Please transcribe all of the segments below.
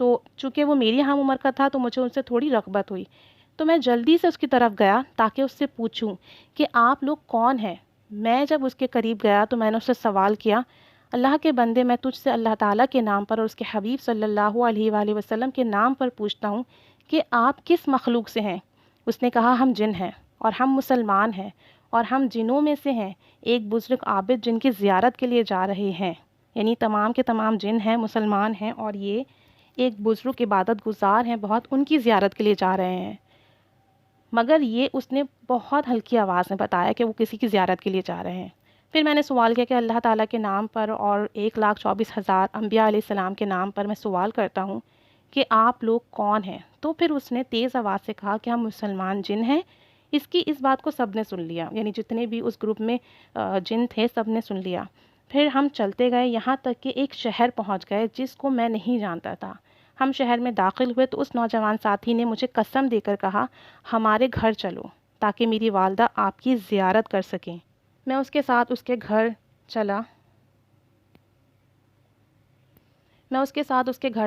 تو چونکہ وہ میری ہم عمر کا تھا تو مجھے ان سے تھوڑی رغبت ہوئی، تو میں جلدی سے اس کی طرف گیا تاکہ اس سے پوچھوں کہ آپ لوگ کون ہیں۔ میں جب اس کے قریب گیا تو میں نے اس سے سوال کیا، اللہ کے بندے، میں تجھ سے اللہ تعالیٰ کے نام پر اور اس کے حبیب صلی اللہ علیہ وآلہ وسلم کے نام پر پوچھتا ہوں کہ آپ کس مخلوق سے ہیں؟ اس نے کہا ہم جن ہیں اور ہم مسلمان ہیں اور ہم جنوں میں سے ہیں، ایک بزرگ عابد جن کی زیارت کے لیے جا رہے ہیں، یعنی تمام کے تمام جن ہیں، مسلمان ہیں، اور یہ ایک بزرگ عبادت گزار ہیں بہت، ان کی زیارت کے لیے جا رہے ہیں۔ مگر یہ اس نے بہت ہلکی آواز میں بتایا کہ وہ کسی کی زیارت کے لیے جا رہے ہیں۔ پھر میں نے سوال کیا کہ اللہ تعالیٰ کے نام پر اور 1,24,000 انبیاء علیہ السلام کے نام پر میں سوال کرتا ہوں کہ آپ لوگ کون ہیں؟ تو پھر اس نے تیز آواز سے کہا کہ ہم مسلمان جن ہیں۔ اس بات کو سب نے سن لیا، یعنی جتنے بھی اس گروپ میں جن تھے سب نے سن لیا۔ پھر ہم چلتے گئے یہاں تک کہ ایک شہر پہنچ گئے جس کو میں نہیں جانتا تھا۔ ہم شہر میں داخل ہوئے تو اس نوجوان ساتھی نے مجھے قسم دے کر کہا، ہمارے گھر چلو تاکہ میری والدہ آپ کی زیارت کر سکیں۔ میں اس کے ساتھ اس کے گھر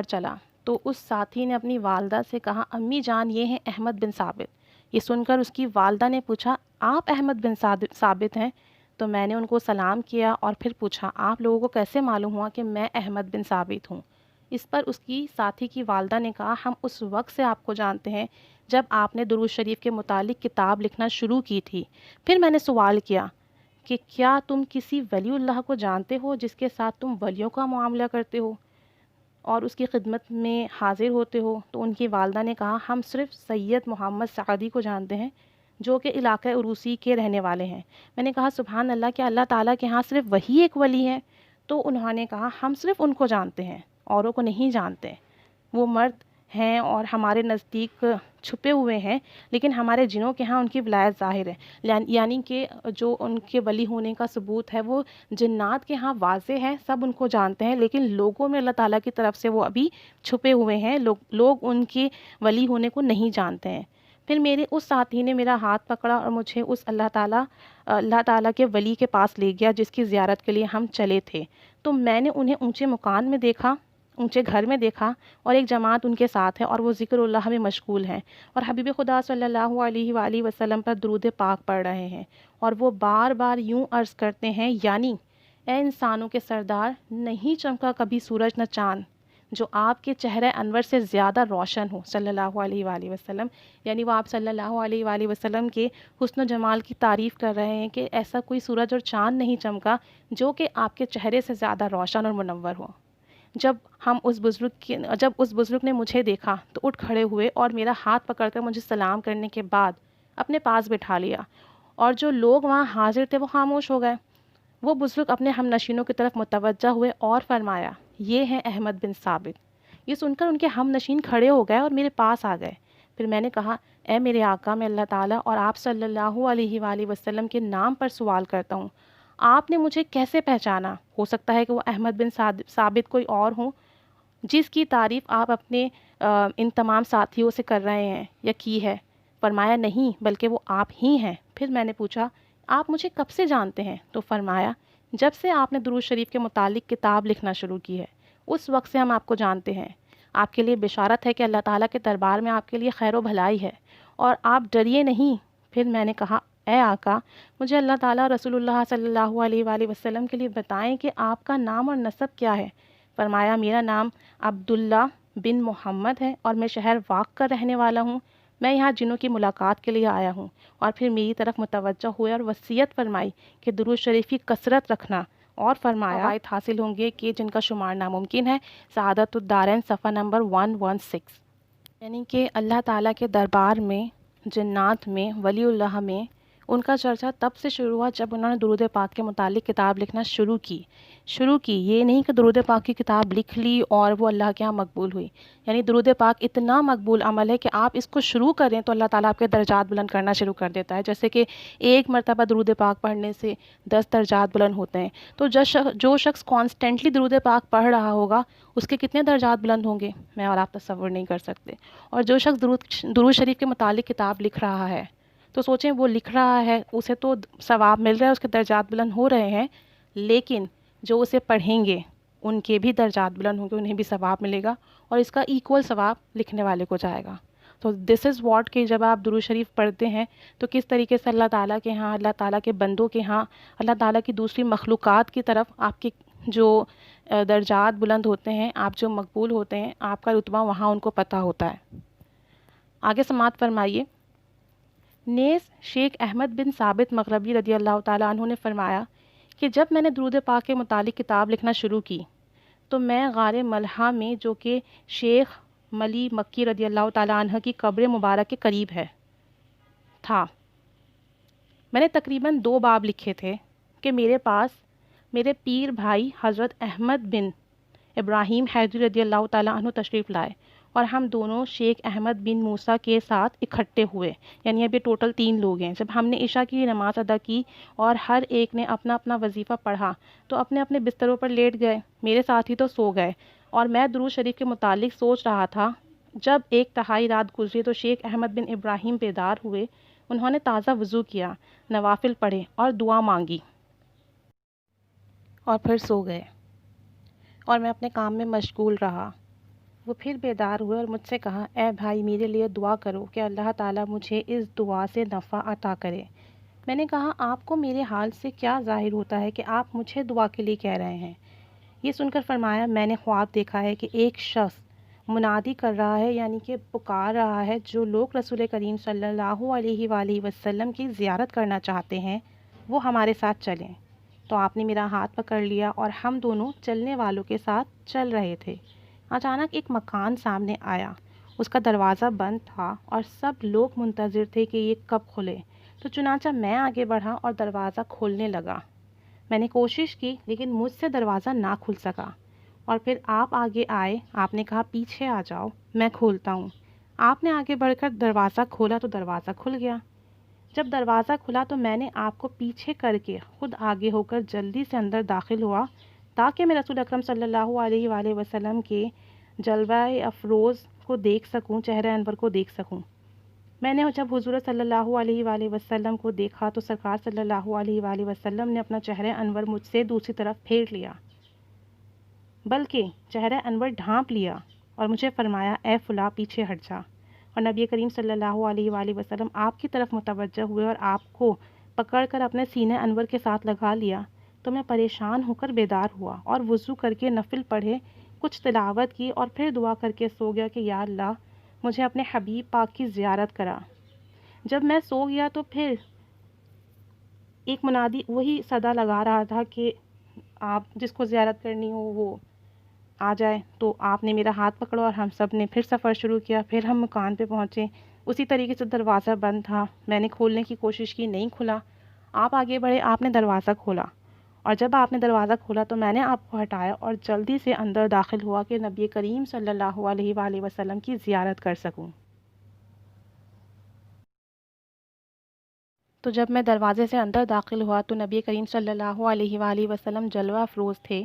چلا تو اس ساتھی نے اپنی والدہ سے کہا، امی جان یہ ہیں احمد بن ثابت۔ یہ سن کر اس کی والدہ نے پوچھا، آپ احمد بن ثابت ہیں؟ تو میں نے ان کو سلام کیا اور پھر پوچھا، آپ لوگوں کو کیسے معلوم ہوا کہ میں احمد بن ثابت ہوں؟ اس پر اس کی ساتھی کی والدہ نے کہا، ہم اس وقت سے آپ کو جانتے ہیں جب آپ نے درود شریف کے متعلق کتاب لکھنا شروع کی تھی۔ پھر میں نے سوال کیا کہ کیا تم کسی ولی اللہ کو جانتے ہو جس کے ساتھ تم ولیوں کا معاملہ کرتے ہو اور اس کی خدمت میں حاضر ہوتے ہو؟ تو ان کی والدہ نے کہا، ہم صرف سید محمد سعدی کو جانتے ہیں جو کہ علاقہ عروسی کے رہنے والے ہیں۔ میں نے کہا، سبحان اللہ، کیا اللہ تعالیٰ کے ہاں صرف وہی ایک ولی ہے؟ تو انہوں نے کہا، ہم صرف ان کو جانتے ہیں، اوروں کو نہیں جانتے۔ وہ مرد ہیں اور ہمارے نزدیک چھپے ہوئے ہیں، لیکن ہمارے جنوں کے ہاں ان کی ولایت ظاہر ہے، یعنی کہ جو ان کے ولی ہونے کا ثبوت ہے وہ جنات کے ہاں واضح ہے، سب ان کو جانتے ہیں، لیکن لوگوں میں اللہ تعالیٰ کی طرف سے وہ ابھی چھپے ہوئے ہیں، لوگ ان کے ولی ہونے کو نہیں جانتے ہیں۔ پھر میرے اس ساتھی نے میرا ہاتھ پکڑا اور مجھے اس اللہ تعالیٰ کے ولی کے پاس لے گیا جس کی زیارت کے لیے ہم چلے تھے۔ تو میں نے انہیں اونچے مکان میں دیکھا، اونچے گھر میں دیکھا، اور ایک جماعت ان کے ساتھ ہے اور وہ ذکر اللہ میں مشغول ہیں اور حبیب خدا صلی اللہ علیہ وآلہ وسلم پر درود پاک پڑھ رہے ہیں، اور وہ بار بار یوں عرض کرتے ہیں، یعنی اے انسانوں کے سردار، نہیں چمکا کبھی سورج نہ چاند جو آپ کے چہرہ انور سے زیادہ روشن ہو، صلی اللہ علیہ وآلہ وسلم، یعنی وہ آپ صلی اللہ علیہ وآلہ وسلم کے حسن و جمال کی تعریف کر رہے ہیں کہ ایسا کوئی سورج اور چاند نہیں چمکا جو کہ آپ کے چہرے سے زیادہ روشن اور منور ہو۔ جب اس بزرگ نے مجھے دیکھا تو اٹھ کھڑے ہوئے اور میرا ہاتھ پکڑ کر مجھے سلام کرنے کے بعد اپنے پاس بٹھا لیا، اور جو لوگ وہاں حاضر تھے وہ خاموش ہو گئے۔ وہ بزرگ اپنے ہم نشینوں کی طرف متوجہ ہوئے اور فرمایا، یہ ہیں احمد بن ثابت۔ یہ سن کر ان کے ہم نشین کھڑے ہو گئے اور میرے پاس آ گئے۔ پھر میں نے کہا، اے میرے آقا، میں اللہ تعالیٰ اور آپ صلی اللہ علیہ وآلہ وسلم کے نام پر سوال کرتا ہوں، آپ نے مجھے کیسے پہچانا؟ ہو سکتا ہے کہ وہ احمد بن ثابت کوئی اور ہوں جس کی تعریف آپ اپنے ان تمام ساتھیوں سے کر رہے ہیں یا کی ہے۔ فرمایا، نہیں، بلکہ وہ آپ ہی ہیں۔ پھر میں نے پوچھا، آپ مجھے کب سے جانتے ہیں؟ تو فرمایا، جب سے آپ نے درود شریف کے متعلق کتاب لکھنا شروع کی ہے، اس وقت سے ہم آپ کو جانتے ہیں۔ آپ کے لیے بشارت ہے کہ اللہ تعالیٰ کے دربار میں آپ کے لیے خیر و بھلائی ہے، اور آپ ڈریے نہیں۔ پھر میں نے کہا، اے آقا، مجھے اللہ تعالیٰ رسول اللہ صلی اللہ علیہ وآلہ وسلم کے لیے بتائیں کہ آپ کا نام اور نسب کیا ہے؟ فرمایا، میرا نام عبداللہ بن محمد ہے اور میں شہر واق کا رہنے والا ہوں۔ میں یہاں جنوں کی ملاقات کے لیے آیا ہوں۔ اور پھر میری طرف متوجہ ہوئے اور وصیت فرمائی کہ درود شریف کی کثرت رکھنا، اور فرمایا فوائد حاصل ہوں گے کہ جن کا شمار ناممکن ہے۔ سعادت الدارین، صفحہ نمبر 116۔ یعنی کہ اللہ تعالیٰ کے دربار میں، جنات میں، ولی اللہ میں ان کا چرچا تب سے شروع ہوا جب انہوں نے درود پاک کے متعلق کتاب لکھنا شروع کی۔ یہ نہیں کہ درود پاک کی کتاب لکھ لی اور وہ اللہ کے ہاں مقبول ہوئی، یعنی درود پاک اتنا مقبول عمل ہے کہ آپ اس کو شروع کریں تو اللہ تعالیٰ آپ کے درجات بلند کرنا شروع کر دیتا ہے۔ جیسے کہ ایک مرتبہ درود پاک پڑھنے سے 10 درجات بلند ہوتے ہیں، تو جو شخص کانسٹنٹلی درود پاک پڑھ رہا ہوگا اس کے کتنے درجات بلند ہوں گے، میں اور آپ تصور نہیں کر سکتے۔ اور جو شخص درود شریف کے متعلق کتاب لکھ رہا ہے تو سوچیں، وہ لکھ رہا ہے، اسے تو ثواب مل رہا ہے، اس کے درجات بلند ہو رہے ہیں، لیکن جو اسے پڑھیں گے ان کے بھی درجات بلند ہوں گے، انہیں بھی ثواب ملے گا اور اس کا ایکول ثواب لکھنے والے کو جائے گا۔ تو دس از واٹ کہ جب آپ درود شریف پڑھتے ہیں تو کس طریقے سے اللہ تعالیٰ کے ہاں، اللہ تعالیٰ کے بندوں کے ہاں، اللہ تعالیٰ کی دوسری مخلوقات کی طرف آپ کے جو درجات بلند ہوتے ہیں، آپ جو مقبول ہوتے ہیں، آپ کا رتبہ وہاں ان کو پتہ ہوتا ہے۔ آگے سماعت فرمائیے۔ نیز شیخ احمد بن ثابت مغربی رضی اللہ تعالیٰ عنہ نے فرمایا کہ جب میں نے درود پاک کے متعلق کتاب لکھنا شروع کی تو میں غار ملحہ میں، جو کہ شیخ ملی مکی رضی اللہ تعالیٰ عنہ کی قبر مبارک کے قریب ہے، تھا۔ میں نے تقریباً 2 باب لکھے تھے کہ میرے پاس میرے پیر بھائی حضرت احمد بن ابراہیم حیدری رضی اللہ تعالیٰ عنہ تشریف لائے اور ہم دونوں شیخ احمد بن موسیٰ کے ساتھ اکٹھے ہوئے، یعنی اب یہ ٹوٹل 3 لوگ ہیں۔ جب ہم نے عشاء کی نماز ادا کی اور ہر ایک نے اپنا اپنا وظیفہ پڑھا تو اپنے اپنے بستروں پر لیٹ گئے، میرے ساتھی تو سو گئے اور میں درود شریف کے متعلق سوچ رہا تھا۔ جب 1/3 رات گزری تو شیخ احمد بن ابراہیم بیدار ہوئے، انہوں نے تازہ وضو کیا، نوافل پڑھے اور دعا مانگی اور پھر سو گئے اور میں اپنے کام میں مشغول رہا۔ وہ پھر بیدار ہوئے اور مجھ سے کہا، اے بھائی میرے لیے دعا کرو کہ اللہ تعالیٰ مجھے اس دعا سے نفع عطا کرے۔ میں نے کہا، آپ کو میرے حال سے کیا ظاہر ہوتا ہے کہ آپ مجھے دعا کے لیے کہہ رہے ہیں؟ یہ سن کر فرمایا، میں نے خواب دیکھا ہے کہ ایک شخص منادی کر رہا ہے، یعنی کہ پکار رہا ہے، جو لوگ رسول کریم صلی اللہ علیہ وآلہ وسلم کی زیارت کرنا چاہتے ہیں وہ ہمارے ساتھ چلیں۔ تو آپ نے میرا ہاتھ پکڑ لیا اور ہم دونوں چلنے والوں کے ساتھ چل رہے تھے۔ اچانک ایک مکان سامنے آیا، اس کا دروازہ بند تھا اور سب لوگ منتظر تھے کہ یہ کب کھلے۔ تو چنانچہ میں آگے بڑھا اور دروازہ کھولنے لگا۔ میں نے کوشش کی لیکن مجھ سے دروازہ نہ کھل سکا، اور پھر آپ آگے آئے، آپ نے کہا پیچھے آ جاؤ، میں کھولتا ہوں۔ آپ نے آگے بڑھ کر دروازہ کھولا تو دروازہ کھل گیا۔ جب دروازہ کھلا تو میں نے آپ کو پیچھے کر کے خود آگے ہو کر جلدی سے اندر داخل ہوا تاکہ میں رسول اکرم صلی اللہ علیہ وآلہ وسلم کے جلوہ افروز کو دیکھ سکوں، چہرہ انور کو دیکھ سکوں۔ میں نے جب حضور صلی اللہ علیہ وآلہ وسلم کو دیکھا تو سرکار صلی اللہ علیہ وآلہ وسلم نے اپنا چہرہ انور مجھ سے دوسری طرف پھیر لیا، بلکہ چہرہ انور ڈھانپ لیا اور مجھے فرمایا، اے فلاں پیچھے ہٹ جا۔ اور نبی کریم صلی اللہ علیہ وآلہ وسلم آپ کی طرف متوجہ ہوئے اور آپ کو پکڑ کر اپنے سینے انور کے ساتھ لگا لیا۔ تو میں پریشان ہو کر بیدار ہوا اور وضو کر کے نفل پڑھے، کچھ تلاوت کی اور پھر دعا کر کے سو گیا کہ یا اللہ مجھے اپنے حبیب پاک کی زیارت کرا۔ جب میں سو گیا تو پھر ایک منادی وہی صدا لگا رہا تھا کہ آپ جس کو زیارت کرنی ہو وہ آ جائے۔ تو آپ نے میرا ہاتھ پکڑا اور ہم سب نے پھر سفر شروع کیا۔ پھر ہم مکان پہ پہنچے، اسی طریقے سے دروازہ بند تھا، میں نے کھولنے کی کوشش کی، نہیں کھلا۔ آپ آگے بڑھے، آپ نے دروازہ کھولا، اور جب آپ نے دروازہ کھولا تو میں نے آپ کو ہٹایا اور جلدی سے اندر داخل ہوا کہ نبی کریم صلی اللہ علیہ وآلہ وسلم کی زیارت کر سکوں۔ تو جب میں دروازے سے اندر داخل ہوا تو نبی کریم صلی اللہ علیہ وآلہ وسلم جلوہ افروز تھے۔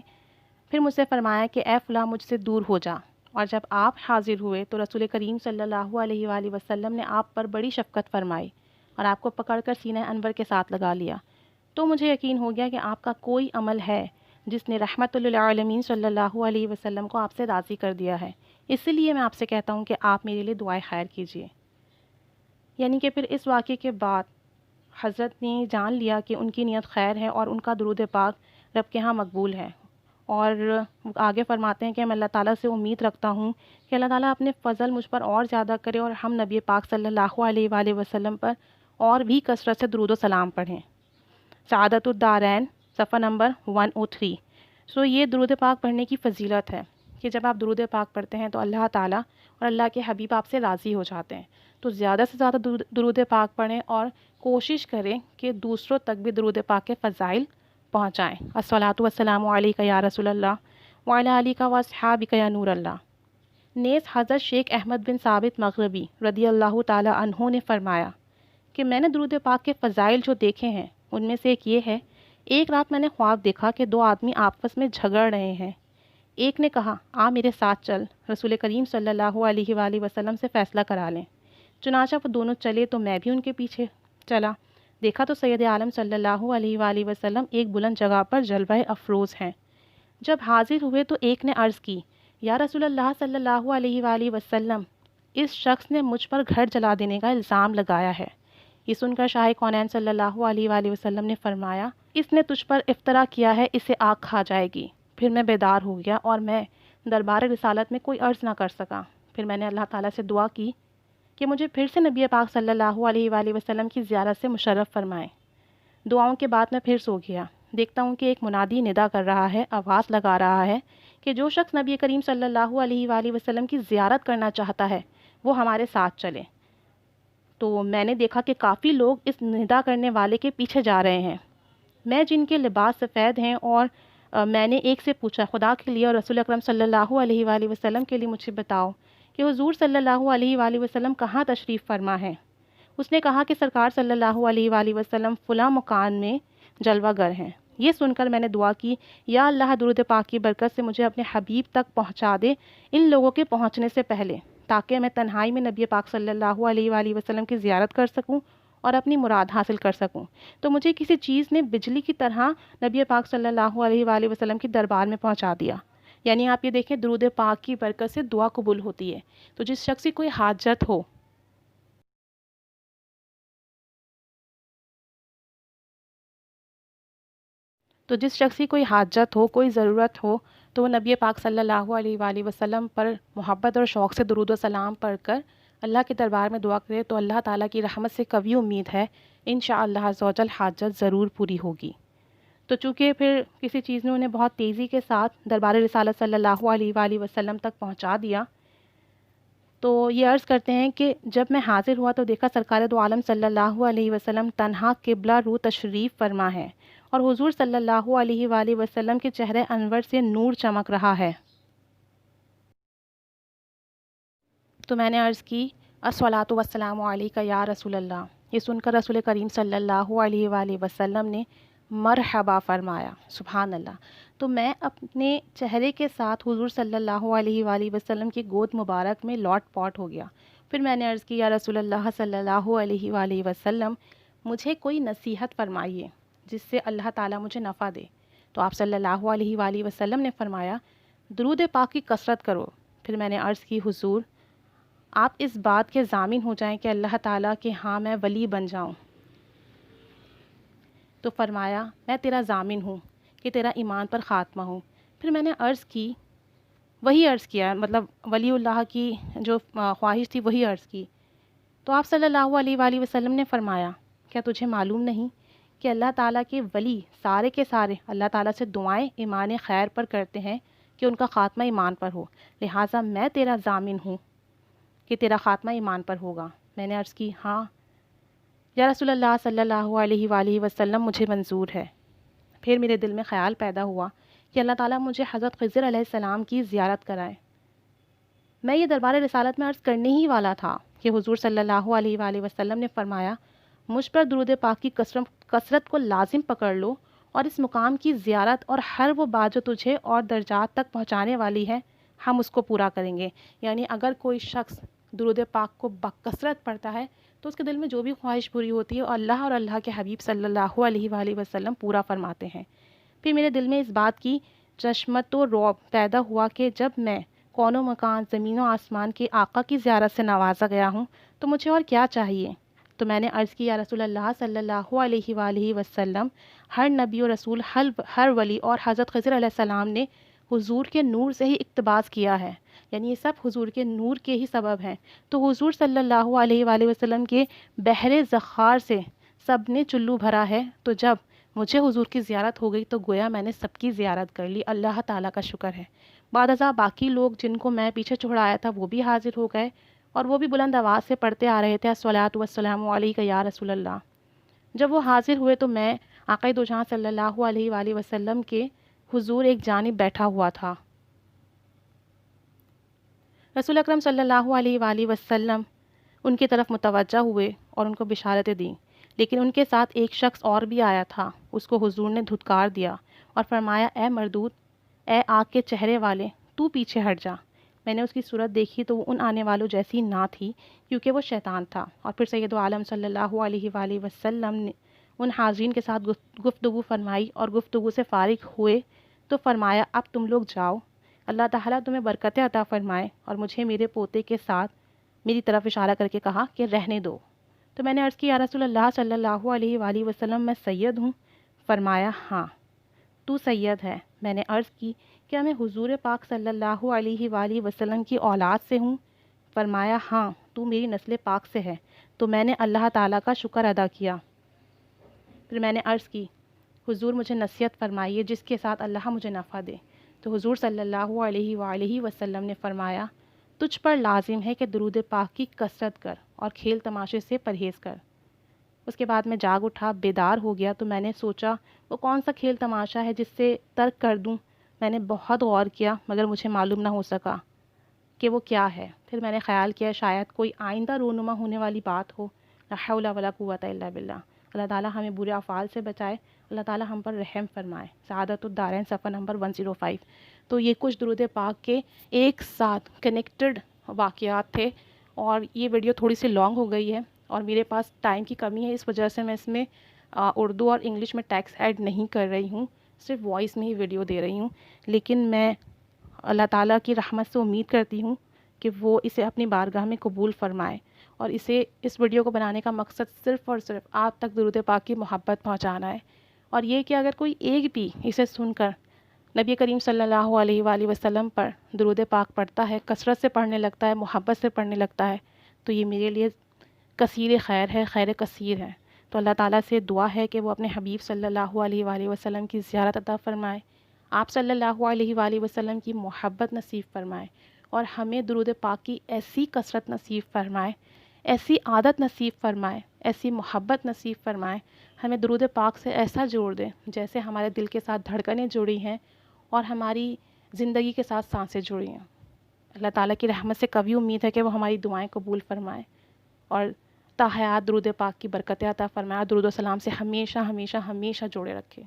پھر مجھ سے فرمایا کہ اے فلاں مجھ سے دور ہو جا، اور جب آپ حاضر ہوئے تو رسول کریم صلی اللہ علیہ وآلہ وسلم نے آپ پر بڑی شفقت فرمائی اور آپ کو پکڑ کر سینہ انور کے ساتھ لگا لیا۔ تو مجھے یقین ہو گیا کہ آپ کا کوئی عمل ہے جس نے رحمت للعالمین صلی اللہ علیہ وسلم کو آپ سے راضی کر دیا ہے، اس لیے میں آپ سے کہتا ہوں کہ آپ میرے لیے دعائے خیر کیجیے۔ یعنی کہ پھر اس واقعے کے بعد حضرت نے جان لیا کہ ان کی نیت خیر ہے اور ان کا درود پاک رب کے ہاں مقبول ہے، اور آگے فرماتے ہیں کہ میں اللہ تعالیٰ سے امید رکھتا ہوں کہ اللہ تعالیٰ اپنے فضل مجھ پر اور زیادہ کرے اور ہم نبی پاک صلی اللہ علیہ وآلہ وسلم پر اور بھی کثرت سے درود و سلام پڑھیں۔ سعادت الدارین صفحہ نمبر 103۔ یہ درود پاک پڑھنے کی فضیلت ہے کہ جب آپ درود پاک پڑھتے ہیں تو اللہ تعالیٰ اور اللہ کے حبیب آپ سے راضی ہو جاتے ہیں۔ تو زیادہ سے زیادہ درود پاک پڑھیں اور کوشش کریں کہ دوسروں تک بھی درود پاک کے فضائل پہنچائیں۔ الصلاۃ والسلام علیک یا رسول اللہ وعلی آلک واصحابک یا نور اللہ۔ نیز حضرت شیخ احمد بن ثابت مغربی رضی اللہ تعالی عنہ نے فرمایا کہ میں نے درود پاک کے فضائل جو دیکھے ہیں ان میں سے ایک یہ ہے، ایک رات میں نے خواب دیکھا کہ 2 آدمی آپس میں جھگڑ رہے ہیں۔ ایک نے کہا، آ میرے ساتھ چل، رسول کریم صلی اللہ علیہ وآلہ وسلم سے فیصلہ کرا لیں۔ چنانچہ وہ دونوں چلے تو میں بھی ان کے پیچھے چلا۔ دیکھا تو سید عالم صلی اللہ علیہ وآلہ وسلم ایک بلند جگہ پر جلوہ افروز ہیں۔ جب حاضر ہوئے تو ایک نے عرض کی، یا رسول اللہ صلی اللہ علیہ وآلہ وسلم، اس شخص نے مجھ پر گھر جلا دینے کا الزام لگایا ہے۔ یہ سن کر شاہ کونین صلی اللہ علیہ وآلہ وسلم نے فرمایا، اس نے تجھ پر افطرا کیا ہے، اسے آگ کھا جائے گی۔ پھر میں بیدار ہو گیا اور میں دربار رسالت میں کوئی عرض نہ کر سکا۔ پھر میں نے اللہ تعالیٰ سے دعا کی کہ مجھے پھر سے نبی پاک صلی اللہ علیہ وآلہ وسلم کی زیارت سے مشرف فرمائیں۔ دعاؤں کے بعد میں پھر سو گیا۔ دیکھتا ہوں کہ ایک منادی ندا کر رہا ہے، آواز لگا رہا ہے کہ جو شخص نبی کریم صلی اللہ علیہ وآلہ وسلم کی زیارت کرنا چاہتا ہے وہ ہمارے ساتھ چلے۔ تو میں نے دیکھا کہ کافی لوگ اس ندا کرنے والے کے پیچھے جا رہے ہیں۔ میں جن کے لباس سفید ہیں اور میں نے ایک سے پوچھا، خدا کے لیے اور رسول اکرم صلی اللہ علیہ وآلہ وسلم کے لیے مجھے بتاؤ کہ حضور صلی اللہ علیہ وآلہ وسلم کہاں تشریف فرما ہے؟ اس نے کہا کہ سرکار صلی اللہ علیہ وآلہ وسلم فلاں مکان میں جلوہ گر ہیں۔ یہ سن کر میں نے دعا کی، یا اللہ درود پاک کی برکت سے مجھے اپنے حبیب تک پہنچا دے ان لوگوں کے پہنچنے سے پہلے، تاکہ میں تنہائی میں نبی پاک صلی اللہ علیہ وآلہ وسلم کی زیارت کر سکوں اور اپنی مراد حاصل کر سکوں۔ تو مجھے کسی چیز نے بجلی کی طرح نبی پاک صلی اللہ علیہ وآلہ وسلم کی دربار میں پہنچا دیا۔ یعنی آپ یہ دیکھیں، درود پاک کی برکت سے دعا قبول ہوتی ہے۔ تو جس شخص کی کوئی حاجت ہو، کوئی حاجت ہو، کوئی ضرورت ہو، تو وہ نبی پاک صلی اللہ علیہ وآلہ وسلم پر محبت اور شوق سے درود و سلام پڑھ کر اللہ کے دربار میں دعا کرے، تو اللہ تعالیٰ کی رحمت سے قوی امید ہے انشاءاللہ عز و جل حاجت ضرور پوری ہوگی۔ تو چونکہ پھر کسی چیز نے انہیں بہت تیزی کے ساتھ دربار رسالت صلی اللہ علیہ وآلہ وسلم تک پہنچا دیا، تو یہ عرض کرتے ہیں کہ جب میں حاضر ہوا تو دیکھا سرکار دو عالم صلی اللہ علیہ وسلم تنہا قبلہ رو تشریف فرما ہے، اور حضور صلی اللہ علیہ وآلہ وسلم کے چہرے انور سے نور چمک رہا ہے۔ تو میں نے عرض کی، الصلاۃ والسلام علیکہ یا رسول اللہ۔ یہ سن کر رسول کریم صلی اللہ علیہ وآلہ وسلم نے مرحبا فرمایا، سبحان اللہ۔ تو میں اپنے چہرے کے ساتھ حضور صلی اللہ علیہ وآلہ وسلم کی گود مبارک میں لوٹ پوٹ ہو گیا۔ پھر میں نے عرض کی، یا رسول اللہ صلی اللہ علیہ وآلہ وسلم، مجھے کوئی نصیحت فرمائیے جس سے اللہ تعالیٰ مجھے نفع دے۔ تو آپ صلی اللہ علیہ وآلہ وسلم نے فرمایا، درود پاک کی کثرت کرو۔ پھر میں نے عرض کی، حضور آپ اس بات کے ضامن ہو جائیں کہ اللہ تعالیٰ کہ ہاں میں ولی بن جاؤں۔ تو فرمایا، میں تیرا ضامن ہوں کہ تیرا ایمان پر خاتمہ ہوں۔ پھر میں نے عرض کی، وہی عرض کیا، مطلب ولی اللہ کی جو خواہش تھی وہی عرض کی۔ تو آپ صلی اللہ علیہ وآلہ وسلم نے فرمایا، کیا تجھے معلوم نہیں کہ اللہ تعالیٰ کے ولی سارے کے سارے اللہ تعالیٰ سے دعائیں ایمان خیر پر کرتے ہیں کہ ان کا خاتمہ ایمان پر ہو، لہٰذا میں تیرا ضامن ہوں کہ تیرا خاتمہ ایمان پر ہوگا۔ میں نے عرض کی، ہاں یا رسول اللہ صلی اللہ علیہ وآلہ وسلم، مجھے منظور ہے۔ پھر میرے دل میں خیال پیدا ہوا کہ اللہ تعالیٰ مجھے حضرت خضر علیہ السلام کی زیارت کرائے۔ میں یہ دربار رسالت میں عرض کرنے ہی والا تھا کہ حضور صلی اللہ علیہ وآلہ وسلم نے فرمایا، مجھ پر درود پاک کی کثرت کو لازم پکڑ لو، اور اس مقام کی زیارت اور ہر وہ بات جو تجھے اور درجات تک پہنچانے والی ہے، ہم اس کو پورا کریں گے۔ یعنی اگر کوئی شخص درود پاک کو بکثرت پڑھتا ہے تو اس کے دل میں جو بھی خواہش پوری ہوتی ہے اللہ اور اللہ کے حبیب صلی اللہ علیہ وآلہ وسلم پورا فرماتے ہیں۔ پھر میرے دل میں اس بات کی چشمت و رعب پیدا ہوا کہ جب میں کون و مکان، زمین و آسمان کے آقا کی زیارت سے نوازا گیا ہوں تو مجھے اور کیا چاہیے؟ تو میں نے عرض کی، یا رسول اللہ صلی اللہ علیہ وآلہ وسلم، ہر نبی و رسول، ہر ولی اور حضرت خضر علیہ السلام نے حضور کے نور سے ہی اقتباس کیا ہے، یعنی یہ سب حضور کے نور کے ہی سبب ہیں۔ تو حضور صلی اللہ علیہ وآلہ وسلم کے بحر ذخار سے سب نے چلو بھرا ہے، تو جب مجھے حضور کی زیارت ہو گئی تو گویا میں نے سب کی زیارت کر لی، اللہ تعالیٰ کا شکر ہے۔ بعد ازاں باقی لوگ جن کو میں پیچھے چھڑایا تھا وہ بھی حاضر ہو گئے، اور وہ بھی بلند آواز سے پڑھتے آ رہے تھے، الصلاۃ والسلام علیکہ یا رسول اللہ۔ جب وہ حاضر ہوئے تو میں آقا دو جہاں صلی اللہ علیہ وآلہ وسلم کے حضور ایک جانب بیٹھا ہوا تھا۔ رسول اکرم صلی اللہ علیہ وآلہ وسلم ان کی طرف متوجہ ہوئے اور ان کو بشارتیں دیں، لیکن ان کے ساتھ ایک شخص اور بھی آیا تھا، اس کو حضور نے دھتکار دیا اور فرمایا، اے مردود، اے آگ کے چہرے والے، تو پیچھے ہٹ جا۔ میں نے اس کی صورت دیکھی تو وہ ان آنے والوں جیسی نہ تھی، کیونکہ وہ شیطان تھا۔ اور پھر سید عالم صلی اللہ علیہ وآلہ وسلم نے ان حاضرین کے ساتھ گفتگو فرمائی، اور گفتگو سے فارغ ہوئے تو فرمایا اب تم لوگ جاؤ، اللہ تعالیٰ تمہیں برکتیں عطا فرمائے، اور مجھے میرے پوتے کے ساتھ میری طرف اشارہ کر کے کہا کہ رہنے دو۔ تو میں نے عرض کی یا رسول اللہ صلی اللہ علیہ وآلہ وسلم میں سید ہوں؟ فرمایا ہاں تو سید ہے۔ میں نے عرض کی کیا میں حضور پاک صلی اللہ علیہ وآلہ وسلم کی اولاد سے ہوں؟ فرمایا ہاں تو میری نسل پاک سے ہے۔ تو میں نے اللہ تعالیٰ کا شکر ادا کیا۔ پھر میں نے عرض کی حضور مجھے نصیحت فرمائیے جس کے ساتھ اللہ مجھے نفع دے۔ تو حضور صلی اللہ علیہ وآلہ وسلم نے فرمایا تجھ پر لازم ہے کہ درود پاک کی کثرت کر اور کھیل تماشے سے پرہیز کر۔ اس کے بعد میں جاگ اٹھا، بیدار ہو گیا، تو میں نے سوچا وہ کون سا کھیل تماشا ہے جس سے ترک کر دوں۔ میں نے بہت غور کیا مگر مجھے معلوم نہ ہو سکا کہ وہ کیا ہے۔ پھر میں نے خیال کیا شاید کوئی آئندہ رونما ہونے والی بات ہو۔ لا حول ولا قوۃ الا باللہ۔ اللہ تعالیٰ ہمیں برے افعال سے بچائے، اللہ تعالیٰ ہم پر رحم فرمائے۔ سعادت الدارین صفحہ نمبر 105۔ تو یہ کچھ درود پاک کے ایک ساتھ کنیکٹڈ واقعات تھے، اور یہ ویڈیو تھوڑی سی لانگ ہو گئی ہے اور میرے پاس ٹائم کی کمی ہے، اس وجہ سے میں اس میں اردو اور انگلش میں ٹیکسٹ ایڈ نہیں کر رہی ہوں، صرف وائس میں ہی ویڈیو دے رہی ہوں۔ لیکن میں اللہ تعالیٰ کی رحمت سے امید کرتی ہوں کہ وہ اسے اپنی بارگاہ میں قبول فرمائے، اور اس ویڈیو کو بنانے کا مقصد صرف اور صرف آپ تک درود پاک کی محبت پہنچانا ہے، اور یہ کہ اگر کوئی ایک بھی اسے سن کر نبی کریم صلی اللہ علیہ وآلہ وسلم پر درود پاک پڑھتا ہے، کثرت سے پڑھنے لگتا ہے، محبت سے پڑھنے لگتا ہے، تو یہ میرے لیے کثیر خیر ہے، خیر کثیر ہے۔ تو اللہ تعالیٰ سے دعا ہے کہ وہ اپنے حبیب صلی اللہ علیہ وآلہ وسلم کی زیارت عطا فرمائے، آپ صلی اللہ علیہ وآلہ وسلم کی محبت نصیب فرمائے، اور ہمیں درود پاک کی ایسی کثرت نصیب فرمائے، ایسی عادت نصیب فرمائے، ایسی محبت نصیب فرمائے، ہمیں درود پاک سے ایسا جوڑ دے جیسے ہمارے دل کے ساتھ دھڑکنیں جڑی ہیں اور ہماری زندگی کے ساتھ سانسیں جڑی ہیں۔ اللہ تعالیٰ کی رحمت سے کبھی امید ہے کہ وہ ہماری دعائیں قبول فرمائے اور تا حیات درود پاک کی برکتیں عطا فرمائے، درود و سلام سے ہمیشہ ہمیشہ ہمیشہ جوڑے رکھے۔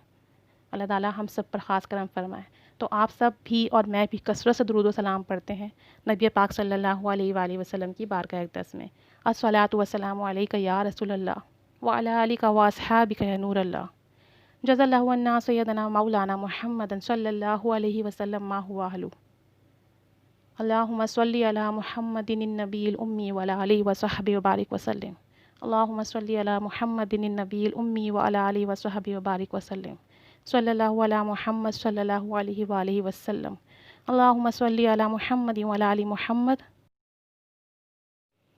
اللہ تعالیٰ ہم سب پر خاص کرم فرمائے۔ تو آپ سب بھی اور میں بھی کثرت سے درود و سلام پڑھتے ہیں نبی پاک صلی اللہ علیہ وآلہ وسلم کی بارگاہ اقدس میں۔ الصلاۃ والسلام علیک یا رسول اللہ وعلی آلک واصحابک یا نور اللہ۔ جزا اللہ عنا سیدنا مولانا محمد صلی اللہ علیہ وسلم ما ہوا اہلہ۔ اللہم صلی علی محمد النبی الامی وعلی آلہ وصحبہ وبارک وسلم۔ اللہم صلی علی محمد النبی الامی وعلی آلہ وصحبہ وبارک وسلم۔ صلی اللہ علی محمد صلی اللہ علیہ وآلہ وسلم۔ اللہم صلی علی محمد وعلی آل محمد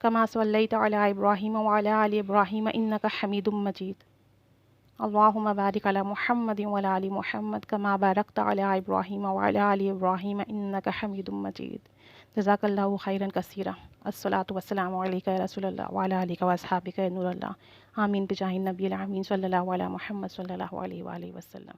کما صلیت علی ابراہیم وعلی آل ابراہیم انک حمید مجید۔ اللہم بارک علی محمد وعلی آل محمد کما بارکت علی ابراہیم وعلی آل ابراہیم انک حمید مجید۔ جزاک اللہ خیرا کثیرا۔ الصلاۃ والسلام علیک یا رسول اللہ وعلی آلک واصحابک یا نور اللہ۔ آمین بجاہ النبی الامین صلی اللہ علی محمد صلی اللہ علیہ وآلہ وسلم۔